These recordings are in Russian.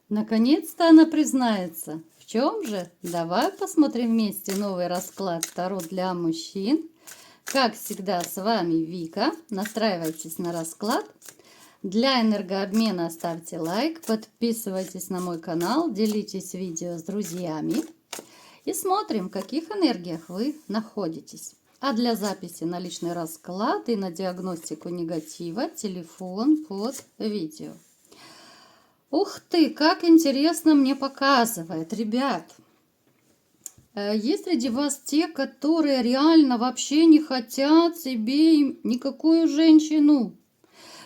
Наконец-то она признается. В чем же? Давай посмотрим вместе новый расклад Таро для мужчин. Как всегда, с вами Вика. Настраивайтесь на расклад. Для энергообмена ставьте лайк, подписывайтесь на мой канал, делитесь видео с друзьями. И смотрим, в каких энергиях вы находитесь. А для записи на личный расклад и на диагностику негатива телефон под видео. Ух ты, как интересно мне показывает, ребят. Есть среди вас те, которые реально вообще не хотят себе никакую женщину.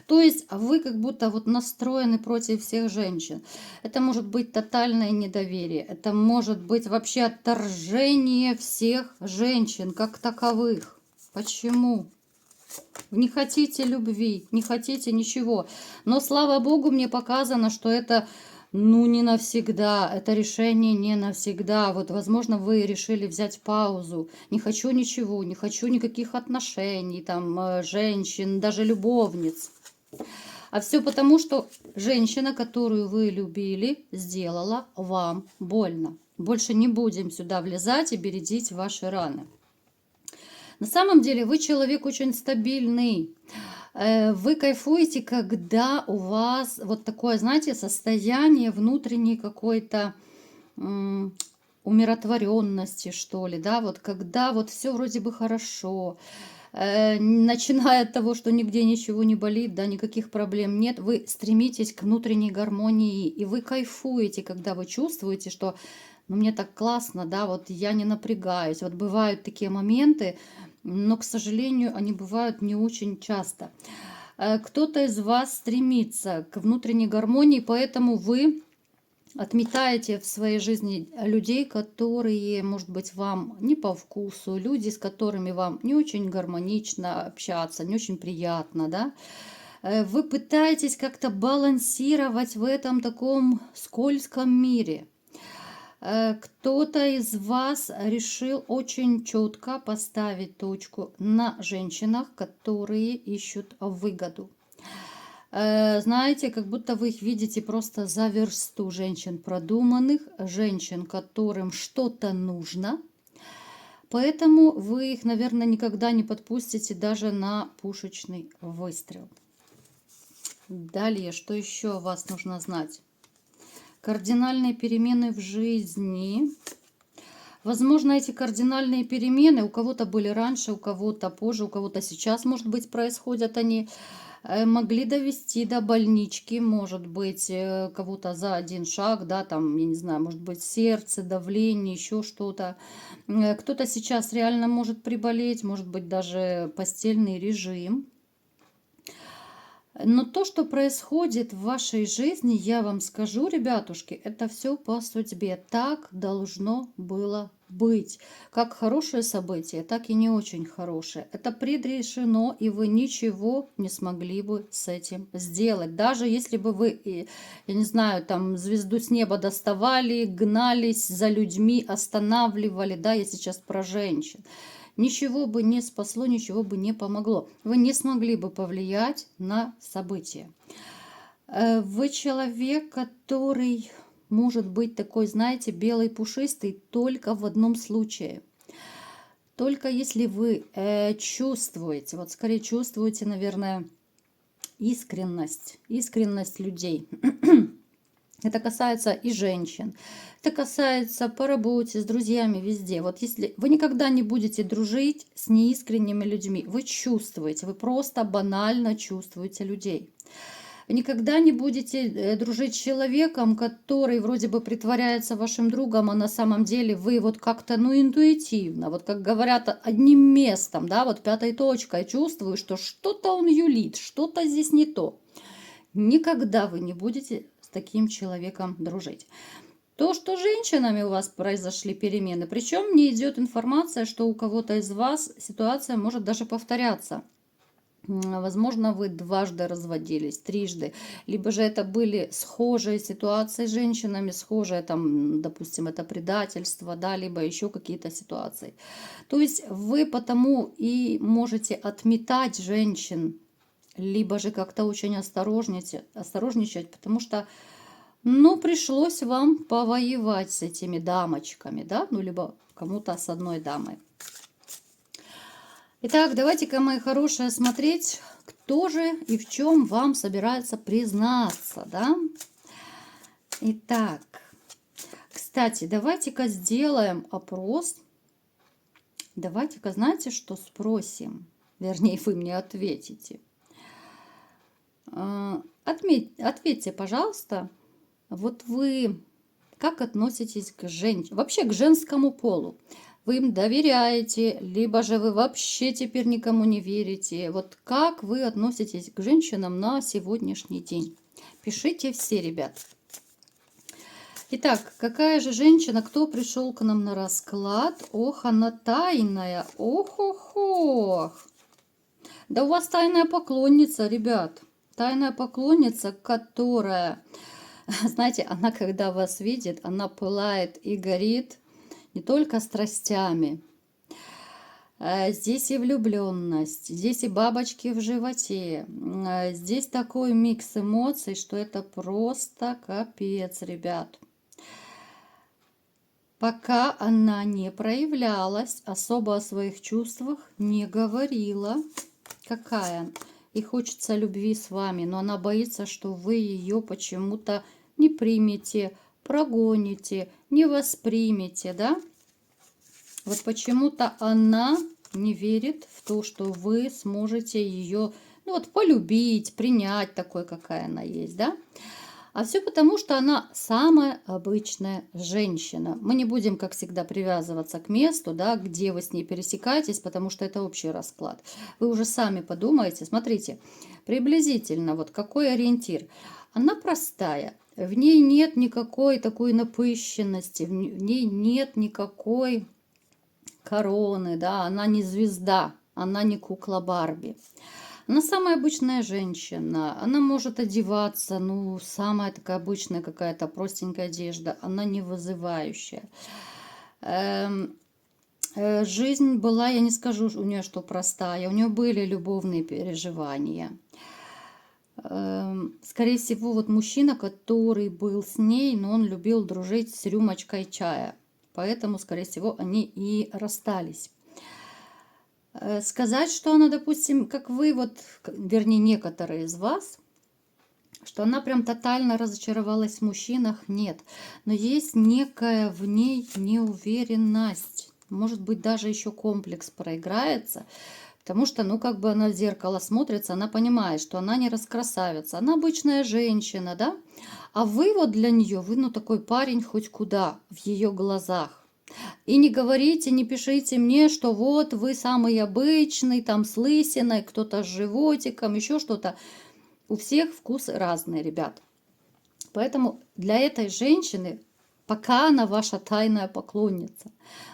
То есть вы как будто вот настроены против всех женщин. Это может быть тотальное недоверие. Это может быть вообще отторжение всех женщин как таковых. Почему? Вы не хотите любви, не хотите ничего. Но, слава богу, мне показано, что это, не навсегда. Это решение не навсегда. Вот, возможно, вы решили взять паузу. Не хочу ничего, не хочу никаких отношений, там, женщин, даже любовниц. А все потому, что женщина, которую вы любили, сделала вам больно. Больше не будем сюда влезать и бередить ваши раны. На самом деле вы человек очень стабильный. Вы кайфуете, когда у вас вот такое, знаете, состояние внутренней какой-то умиротворенности, что ли, да, вот когда вот все вроде бы хорошо, начиная от того, что нигде ничего не болит, да, никаких проблем нет, вы стремитесь к внутренней гармонии, и вы кайфуете, когда вы чувствуете, что мне так классно, да, вот я не напрягаюсь. Вот бывают такие моменты, но, к сожалению, они бывают не очень часто. Кто-то из вас стремится к внутренней гармонии, поэтому вы отметаете в своей жизни людей, которые, может быть, вам не по вкусу, люди, с которыми вам не очень гармонично общаться, не очень приятно, да. Вы пытаетесь как-то балансировать в этом таком скользком мире. Кто-то из вас решил очень четко поставить точку на женщинах, которые ищут выгоду. Знаете, как будто вы их видите просто за версту женщин продуманных, женщин, которым что-то нужно. Поэтому вы их, наверное, никогда не подпустите даже на пушечный выстрел. Далее, что еще о вас нужно знать? Кардинальные перемены в жизни. Возможно, эти кардинальные перемены у кого-то были раньше, у кого-то позже, у кого-то сейчас, может быть, происходят они. Могли довести до больнички, может быть, кого-то за один шаг, да, там, я не знаю, может быть, сердце, давление, еще что-то. Кто-то сейчас реально может приболеть, может быть, даже постельный режим. Но то, что происходит в вашей жизни, я вам скажу, ребятушки, это все по судьбе. Так должно было быть. Как хорошее событие, так и не очень хорошее. Это предрешено, и вы ничего не смогли бы с этим сделать. Даже если бы вы, я не знаю, там звезду с неба доставали, гнались за людьми, останавливали, да, я сейчас про женщин. Ничего бы не спасло, ничего бы не помогло. Вы не смогли бы повлиять на события. Вы человек, который может быть такой, знаете, белый пушистый только в одном случае. Только если вы чувствуете, вот скорее чувствуете, наверное, искренность людей. Это касается и женщин, это касается по работе, с друзьями, везде. Вот если вы никогда не будете дружить с неискренними людьми, вы чувствуете, вы просто банально чувствуете людей. Вы никогда не будете дружить с человеком, который вроде бы притворяется вашим другом, а на самом деле вы вот как-то, интуитивно, вот как говорят, одним местом, да, вот пятой точкой чувствую, что что-то он юлит, что-то здесь не то. Никогда вы не будете с таким человеком дружить. То, что с женщинами у вас произошли перемены, причем мне идет информация, что у кого-то из вас ситуация может даже повторяться. Возможно, вы дважды разводились, трижды, либо же это были схожие ситуации с женщинами, схожие там, допустим, это предательство, да, либо еще какие-то ситуации. То есть вы потому и можете отметать женщин, либо же как-то очень осторожничать, потому что Ну, пришлось вам повоевать с этими дамочками, да? Ну, либо кому-то с одной дамой. Итак, давайте-ка, мои хорошие, смотреть, кто же и в чем вам собирается признаться, да? Итак, кстати, давайте-ка сделаем опрос. Давайте-ка, знаете, что спросим? Вернее, вы мне ответите. Ответьте, пожалуйста, вот вы как относитесь к вообще к женскому полу? Вы им доверяете, либо же вы вообще теперь никому не верите? Вот как вы относитесь к женщинам на сегодняшний день? Пишите все, ребят. Итак, какая же женщина, кто пришел к нам на расклад? Ох, она тайная. Ох-ох-ох. Да у вас тайная поклонница, ребят. Тайная поклонница, которая, знаете, она когда вас видит, она пылает и горит не только страстями. Здесь и влюбленность, здесь и бабочки в животе. Здесь такой микс эмоций, что это просто капец, ребят. Пока она не проявлялась, особо о своих чувствах не говорила. Какая? И хочется любви с вами, но она боится, что вы ее почему-то не примете, прогоните, не воспримете, да? Вот почему-то она не верит в то, что вы сможете ее, ну вот, полюбить, принять такой, какая она есть, да? А все потому, что она самая обычная женщина. Мы не будем, как всегда, привязываться к месту, да, где вы с ней пересекаетесь, потому что это общий расклад. Вы уже сами подумайте. Смотрите, приблизительно, вот какой ориентир. Она простая, в ней нет никакой такой напыщенности, в ней нет никакой короны, да, она не звезда, она не кукла Барби. Она самая обычная женщина, она может одеваться, ну, самая такая обычная какая-то простенькая одежда, она не вызывающая. Жизнь была, я не скажу у нее, что простая, у нее были любовные переживания. Скорее всего, вот мужчина, который был с ней, но он любил дружить с рюмочкой чая, поэтому, скорее всего, они и расстались. Сказать, что она, допустим, как вы, вот, вернее, некоторые из вас, что она прям тотально разочаровалась в мужчинах, нет. Но есть некая в ней неуверенность. Может быть, даже еще комплекс проиграется, потому что, ну, как бы она в зеркало смотрится, она понимает, что она не раскрасавица, она обычная женщина, да? А вы вот для нее, вы, ну, такой парень хоть куда в ее глазах. И не говорите, не пишите мне, что вот вы самый обычный, там с лысиной, кто-то с животиком, еще что-то. У всех вкусы разные, ребят. Поэтому для этой женщины, пока она ваша тайная поклонница,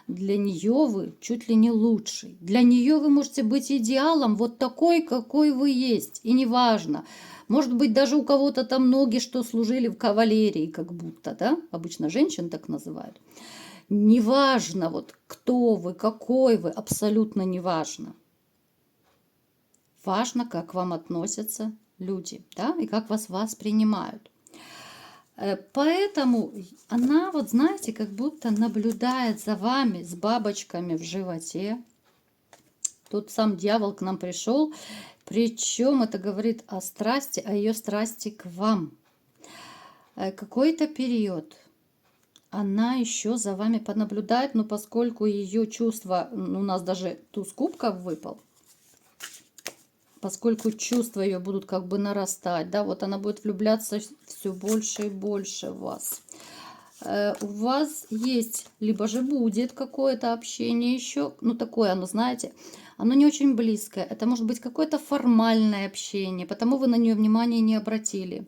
для нее вы чуть ли не лучший. Для нее вы можете быть идеалом вот такой, какой вы есть. И неважно. Может быть, даже у кого-то там ноги, что служили в кавалерии, как будто, да? Обычно женщин так называют. Неважно, вот кто вы, какой вы, абсолютно неважно. Важно, как к вам относятся люди, да, и как вас воспринимают. Поэтому она, вот знаете, как будто наблюдает за вами с бабочками в животе. Тут сам дьявол к нам пришел, причем это говорит о страсти, о ее страсти к вам. Какой-то период она еще за вами понаблюдает, но поскольку ее чувства, у нас даже туз кубков выпал, поскольку чувства ее будут как бы нарастать, да, вот она будет влюбляться все больше и больше в вас. У вас есть, либо же будет какое-то общение еще, ну такое оно, знаете, оно не очень близкое, это может быть какое-то формальное общение, потому вы на нее внимания не обратили.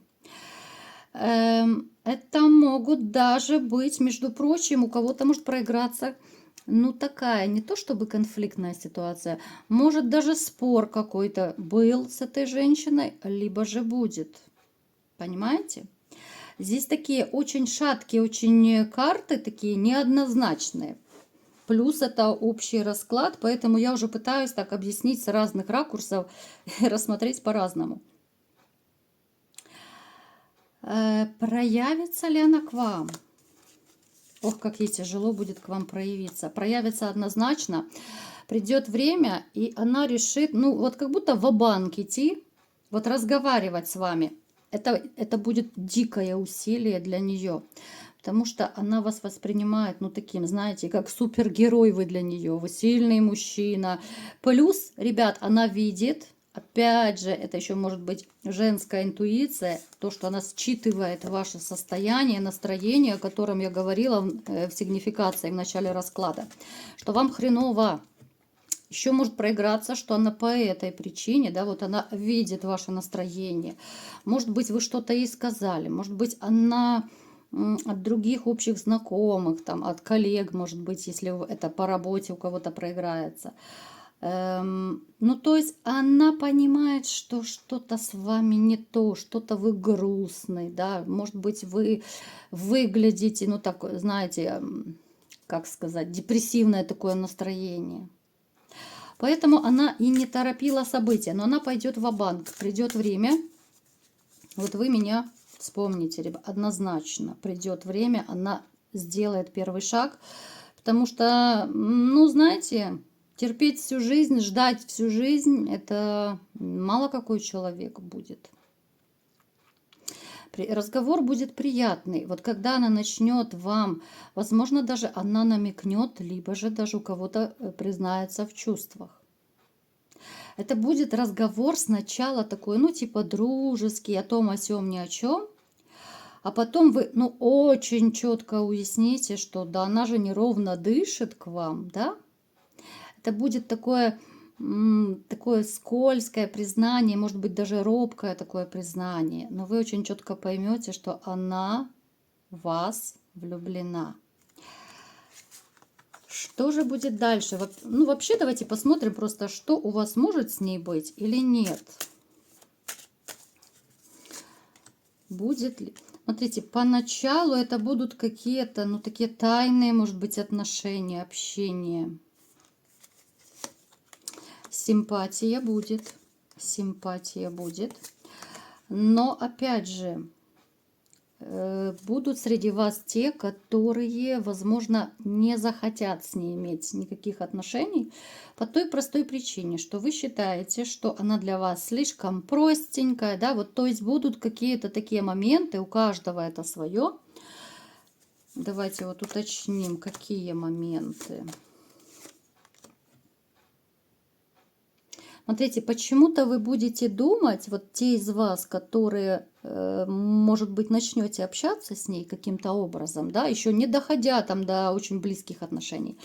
Это могут даже быть, между прочим, у кого-то может проиграться, ну такая, не то чтобы конфликтная ситуация, может даже спор какой-то был с этой женщиной, либо же будет. Понимаете? Здесь такие очень шаткие, очень карты, такие неоднозначные. Плюс это общий расклад, поэтому я уже пытаюсь так объяснить с разных ракурсов и рассмотреть по-разному. Проявится ли она к вам? Ох, как ей тяжело будет к вам проявиться. Проявится однозначно. Придет время, и она решит, ну вот как будто ва-банк идти, вот разговаривать с вами. Это будет дикое усилие для нее. Потому что она вас воспринимает, ну, таким, знаете, как супергерой вы для нее. Вы сильный мужчина. Плюс, ребят, она видит, опять же, это еще может быть женская интуиция, то, что она считывает ваше состояние, настроение, о котором я говорила в сигнификации в начале расклада, что вам хреново. Еще может проиграться, что она по этой причине, да, вот она видит ваше настроение. Может быть, вы что-то ей сказали, может быть, она от других общих знакомых, там, от коллег, может быть, если это по работе у кого-то проиграется. Ну, то есть она понимает, что что-то с вами не то, что-то вы грустный, да, может быть, вы выглядите, ну, так, знаете, как сказать, депрессивное такое настроение. Поэтому она и не торопила события, но она пойдет ва-банк, придет время, вот вы меня вспомните, ребят, однозначно придет время, она сделает первый шаг, потому что, ну, знаете, терпеть всю жизнь, ждать всю жизнь, это мало какой человек будет. Разговор будет приятный. Вот когда она начнет вам, возможно, даже она намекнет, либо же даже у кого-то признается в чувствах. Это будет разговор сначала такой, ну, типа дружеский, о том, о сём, ни о чем. А потом вы, ну, очень четко уясните, что да, она же неровно дышит к вам, да? Это будет такое скользкое признание, может быть, даже робкое такое признание. Но вы очень четко поймете, что она в вас влюблена. Что же будет дальше? Ну, вообще, давайте посмотрим просто, что у вас может с ней быть или нет. Будет ли? Смотрите, поначалу это будут какие-то, ну, такие тайные, может быть, отношения, общение. Симпатия будет. Симпатия будет. Но, опять же, будут среди вас те, которые, возможно, не захотят с ней иметь никаких отношений по той простой причине, что вы считаете, что она для вас слишком простенькая, да, вот, то есть будут какие-то такие моменты, у каждого это свое. Давайте вот уточним, какие моменты. Смотрите, почему-то вы будете думать, вот те из вас, которые, может быть, начнете общаться с ней каким-то образом, да, еще не доходя там до очень близких отношений,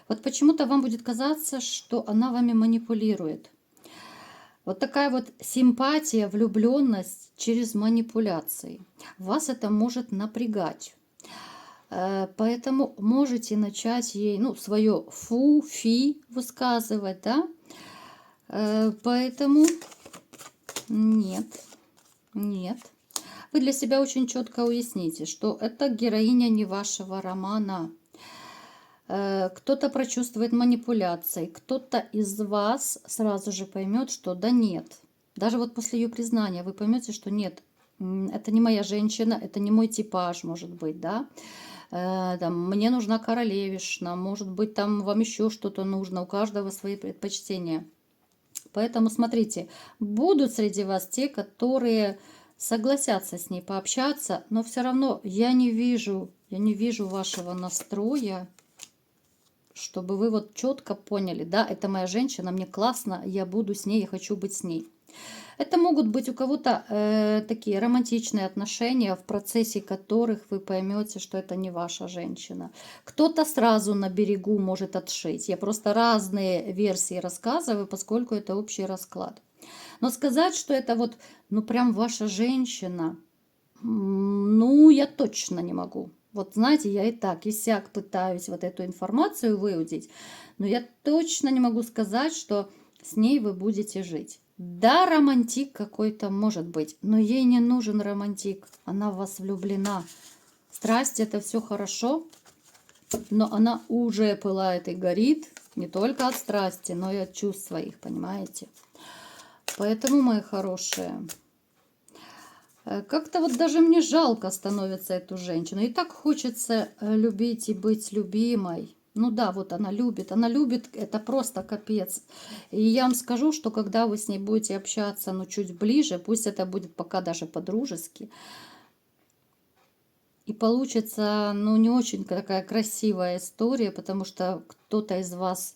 вот почему-то вам будет казаться, что она вами манипулирует. Вот такая вот симпатия, влюбленность через манипуляции. Вас это может напрягать. Поэтому можете начать ей, ну, свое фу-фи высказывать, да. Поэтому нет, нет. Вы для себя очень четко уясните, что это героиня не вашего романа. Кто-то прочувствует манипуляции, кто-то из вас сразу же поймет, что да нет. Даже вот после ее признания вы поймете, что нет, это не моя женщина, это не мой типаж, может быть, да. Там, мне нужна королевишна, может быть, там вам еще что-то нужно, у каждого свои предпочтения. Поэтому смотрите, будут среди вас те, которые согласятся с ней пообщаться, но все равно я не вижу вашего настроя, чтобы вы вот четко поняли, да, это моя женщина, мне классно, я буду с ней, я хочу быть с ней. Это могут быть у кого-то такие романтичные отношения, в процессе которых вы поймете, что это не ваша женщина. Кто-то сразу на берегу может отшить. Я просто разные версии рассказываю, поскольку это общий расклад. Но сказать, что это вот, ну прям ваша женщина, ну я точно не могу. Вот знаете, я и так, и сяк пытаюсь вот эту информацию выудить, но я точно не могу сказать, что с ней вы будете жить. Да, романтик какой-то может быть, но ей не нужен романтик. Она в вас влюблена. Страсть — это все хорошо, но она уже пылает и горит не только от страсти, но и от чувств своих, понимаете? Поэтому, мои хорошие, Как-то вот даже мне жалко становится эту женщину. И так хочется любить и быть любимой. Ну да, вот она любит, это просто капец. И я вам скажу, что когда вы с ней будете общаться, ну, чуть ближе, пусть это будет пока даже по-дружески, и получится, ну, не очень такая красивая история, потому что кто-то из вас,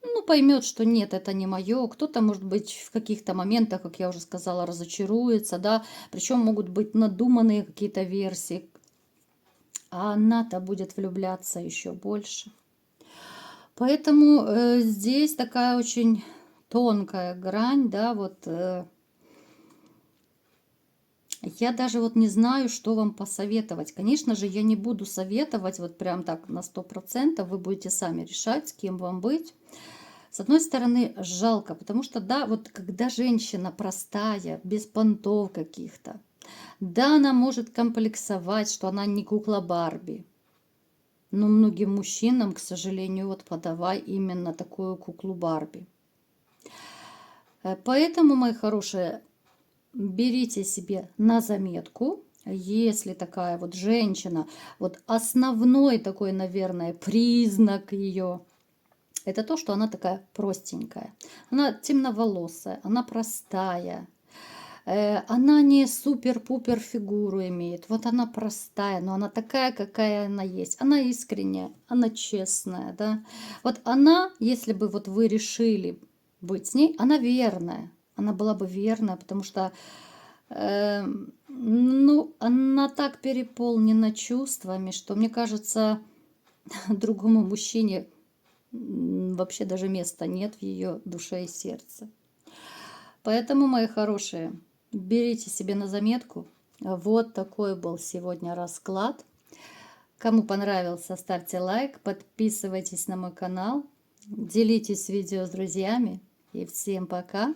ну, поймет, что нет, это не мое. Кто-то, может быть, в каких-то моментах, как я уже сказала, разочаруется, да. Причем могут быть надуманные какие-то версии, а она-то будет влюбляться еще больше. Поэтому здесь такая очень тонкая грань, да, вот я даже вот не знаю, что вам посоветовать. Конечно же, я не буду советовать вот прям так на 100%, вы будете сами решать, с кем вам быть. С одной стороны, жалко, потому что, да, вот когда женщина простая, без понтов каких-то, да, она может комплексовать, что она не кукла Барби. Но многим мужчинам, к сожалению, вот подавай именно такую куклу Барби. Поэтому, мои хорошие, берите себе на заметку, если такая вот женщина, вот основной такой, наверное, признак ее, это то, что она такая простенькая. Она темноволосая, она простая. Она не супер-пупер фигуру имеет. Вот она простая, но она такая, какая она есть. Она искренняя, она честная, да. Вот она, если бы вот вы решили быть с ней, она верная. Она была бы верная, потому что, ну, она так переполнена чувствами, что, мне кажется, другому мужчине вообще даже места нет в ее душе и сердце. Поэтому, мои хорошие, берите себе на заметку. Вот такой был сегодня расклад. Кому понравился, ставьте лайк, подписывайтесь на мой канал, делитесь видео с друзьями. И всем пока!